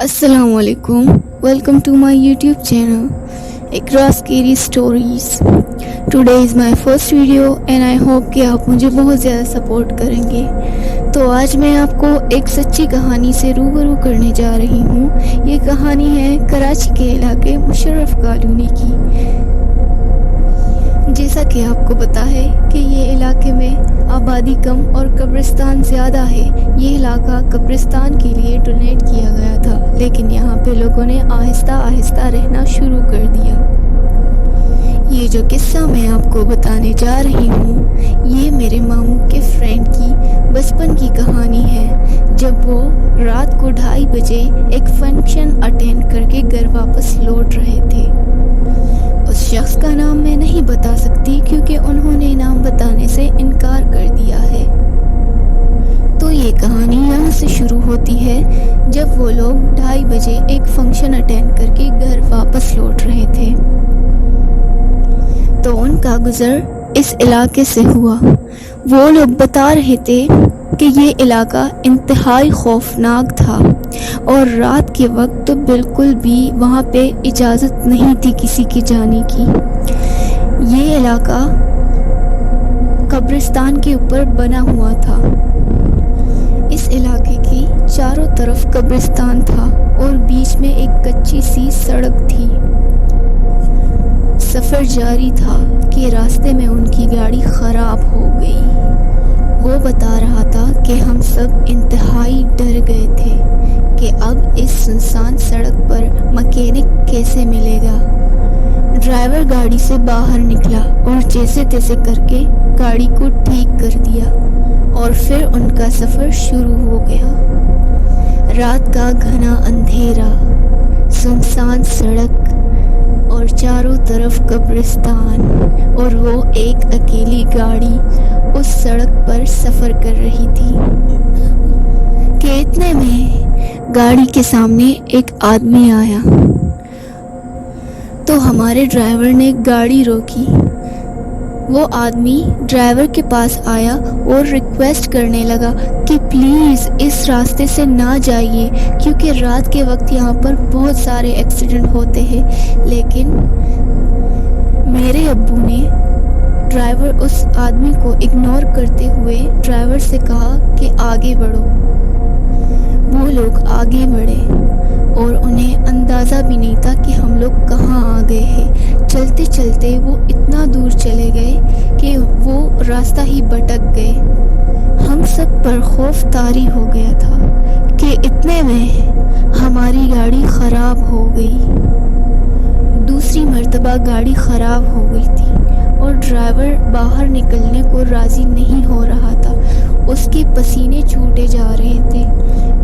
Assalamu alaikum. Welcome to my YouTube channel, Iqra Scary Stories. Today is my first video and I hope कि आप मुझे बहुत ज़्यादा support करेंगे. तो आज मैं आपको एक सच्ची कहानी से रूबरू करने जा रही हूँ. ये कहानी है कराची के इलाके मुशर्रफ कॉलोनी की. जैसा कि आपको पता है कि ये इलाके में आबादी कम और कब्रिस्तान ज़्यादा है. ये इलाका कब्रिस्तान के लिए डोनेट किया गया था, लेकिन यहाँ पे लोगों ने आहिस्ता आहिस्ता रहना शुरू कर दिया. ये जो किस्सा मैं आपको बताने जा रही हूँ, ये मेरे मामू के फ्रेंड की बचपन की कहानी है. जब वो रात को 2:30 बजे एक फंक्शन अटेंड करके घर वापस लौट रहे थे. उस शख्स का नाम मैं नहीं बता सकती क्योंकि उन्होंने नाम बताने से इनकार कर दिया है. तो ये कहानी यहाँ से शुरू होती है जब वो लोग 2:30 बजे एक फंक्शन अटेंड करके घर वापस लौट रहे थे. तो उनका गुजर इस इलाके से हुआ. वो लोग बता रहे थे कि ये इलाका इंतहाई खौफनाक था और रात के वक्त तो बिल्कुल भी वहाँ पे इजाज़त नहीं थी किसी के जाने की. ये इलाका कब्रिस्तान के ऊपर बना हुआ था. इस इलाके की चारों तरफ कब्रिस्तान था और बीच में एक कच्ची सी सड़क थी. सफ़र जारी था कि रास्ते में उनकी गाड़ी ख़राब हो गई. वो बता रहा था कि हम सब इंतहाई डर गए थे कि अब इस सुनसान सड़क पर मैकेनिक कैसे मिलेगा. ड्राइवर गाड़ी से बाहर निकला और जैसे तैसे करके गाड़ी को ठीक कर दिया और फिर उनका सफ़र शुरू हो गया. रात का घना अंधेरा, सुनसान सड़क और चारों तरफ कब्रिस्तान, और वो एक अकेली गाड़ी उस सड़क पर सफ़र कर रही थी कि इतने में गाड़ी के सामने एक आदमी आया. तो हमारे ड्राइवर ने गाड़ी रोकी. वो आदमी ड्राइवर के पास आया और रिक्वेस्ट करने लगा कि प्लीज़ इस रास्ते से ना जाइए क्योंकि रात के वक्त यहाँ पर बहुत सारे एक्सीडेंट होते हैं. लेकिन मेरे अब्बू ने ड्राइवर उस आदमी को इग्नोर करते हुए ड्राइवर से कहा कि आगे बढ़ो. वो लोग आगे बढ़े और उन्हें अंदाज़ा भी नहीं था कि हम लोग कहाँ आ गए हैं. चलते चलते वो इतना दूर चले गए कि वो रास्ता ही भटक गए. हम सब पर खौफ तारी हो गया था कि इतने में हमारी गाड़ी ख़राब हो गई. दूसरी मर्तबा गाड़ी ख़राब हो गई थी और ड्राइवर बाहर निकलने को राज़ी नहीं हो रहा था. उसके पसीने छूटे जा रहे थे.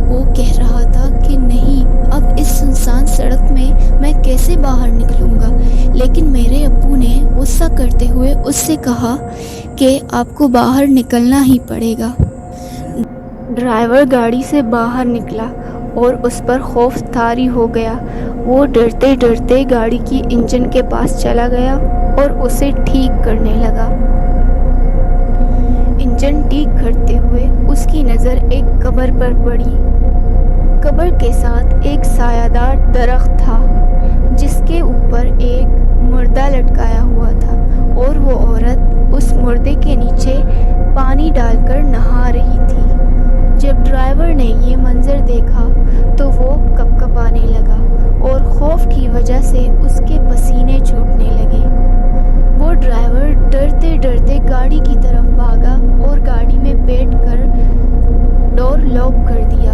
वो कह रहा था कि नहीं, अब इस सुनसान सड़क में मैं कैसे बाहर निकलूँगा. लेकिन मेरे अब्बू ने गुस्सा करते हुए उससे कहा कि आपको बाहर निकलना ही पड़ेगा. ड्राइवर गाड़ी से बाहर निकला और उस पर खौफ तारी हो गया. वो डरते डरते गाड़ी की इंजन के पास चला गया और उसे ठीक करने लगा. इंजन ठीक करते हुए उसकी नज़र एक कब्र पर पड़ी. कब्र के साथ एक सायादार दरख्त था जिसके ऊपर एक मुर्दा लटकाया हुआ था और वो औरत उस मुर्दे के नीचे पानी डालकर नहा रही थी. जब ड्राइवर ने ये मंजर देखा तो वो कपकपाने लगा और खौफ की वजह से उसके पसीने छूटने लगे. वो ड्राइवर डरते डरते गाड़ी की तरफ भागा और गाड़ी में बैठकर डोर लॉक कर दिया.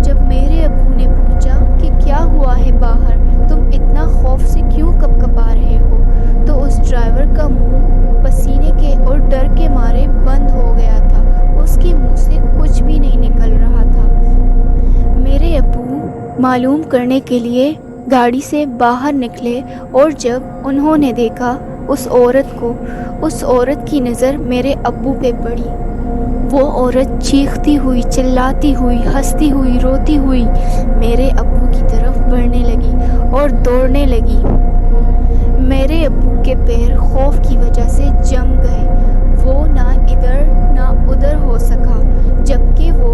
जब मेरे अब्बू ने पूछा कि क्या हुआ है बाहर, तुम इतना खौफ से क्यों कपकपा रहे हो, तो उस ड्राइवर का मुंह पसीने के और डर के मारे बंद हो गया था. उसके मुंह से कुछ भी नहीं निकल रहा था. मेरे अब्बू मालूम करने के लिए गाड़ी से बाहर निकले और जब उन्होंने देखा उस औरत को, उस औरत की नज़र मेरे अब्बू पे पड़ी. वो औरत चीखती हुई, चिल्लाती हुई, हंसती हुई, रोती हुई मेरे अब्बू की तरफ बढ़ने लगी और दौड़ने लगी. मेरे अब्बू के पैर खौफ की वजह से जम गए. वो ना इधर ना उधर हो सका, जबकि वो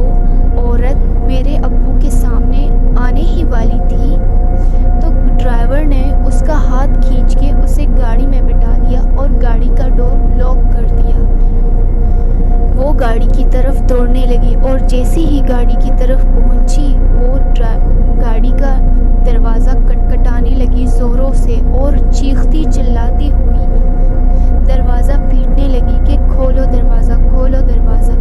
औरत मेरे अब्बू के सामने आने اور جیسے ہی گاڑی کی طرف پہنچی وہ گاڑی کا دروازہ کٹکھٹانے لگی زوروں سے اور چیختی چلاتی ہوئی دروازہ پیٹنے لگی کہ کھولو دروازہ، کھولو دروازہ۔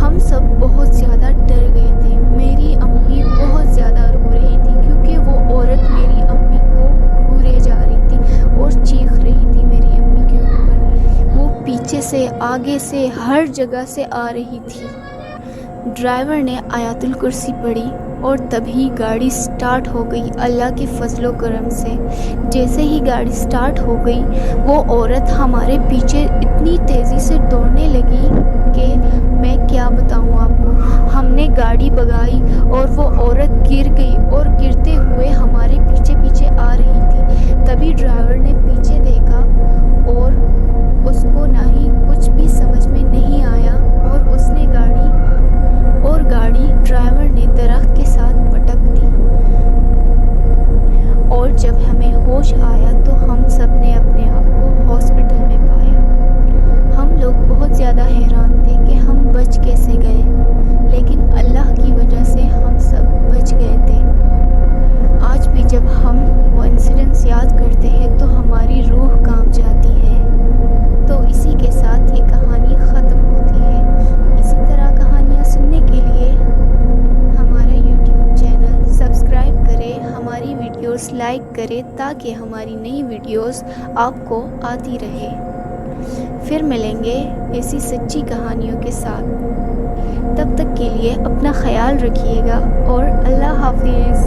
ہم سب بہت زیادہ ڈر گئے تھے۔ میری امی بہت زیادہ رو رہی تھی کیونکہ وہ عورت میری امی کو گھورے جا رہی تھی اور چیخ رہی تھی میری امی کے اوپر۔ وہ پیچھے سے، آگے سے، ہر جگہ سے آ رہی تھی۔ ڈرائیور نے آیت الکرسی پڑھی اور تبھی گاڑی سٹارٹ ہو گئی اللہ کے فضل و کرم سے۔ جیسے ہی گاڑی سٹارٹ ہو گئی وہ عورت ہمارے پیچھے اتنی تیزی سے دوڑنے لگی کہ میں کیا بتاؤں آپ کو۔ ہم نے گاڑی بھگائی اور وہ عورت گر گئی اور گرتے ہوئے ہمارے پیچھے پیچھے آ رہی تھی۔ تبھی ڈرائیور نے پیچھے دیکھا اور اس کو نہ ہی کچھ بھی سمجھ میں نہیں آیا اور اس نے گاڑی ڈرائیور نے درخت کے ساتھ پٹک دی۔ اور جب ہمیں ہوش آیا تو ہم سب نے اپنے آپ کو ہاسپٹل میں پایا۔ ہم لوگ بہت زیادہ حیران تھے کہ ہم بچ کیسے گئے، لیکن اللہ کی وجہ سے ہم سب بچ گئے تھے۔ آج بھی جب ہم وہ انسیڈنٹس یاد کرتے ہیں تو ہماری روح کانپ جاتی ہے۔ تو اسی کے ساتھ یہ کہانی ختم ہوتی ہے۔ اسی طرح کہانیاں سننے کے لیے ہمارا یوٹیوب چینل سبسکرائب کریں، ہماری ویڈیوز لائک کریں تاکہ ہماری نئی ویڈیوز آپ کو آتی رہے۔ پھر ملیں گے ایسی سچی کہانیوں کے ساتھ۔ تب تک کے لیے اپنا خیال رکھیے گا اور اللہ حافظ۔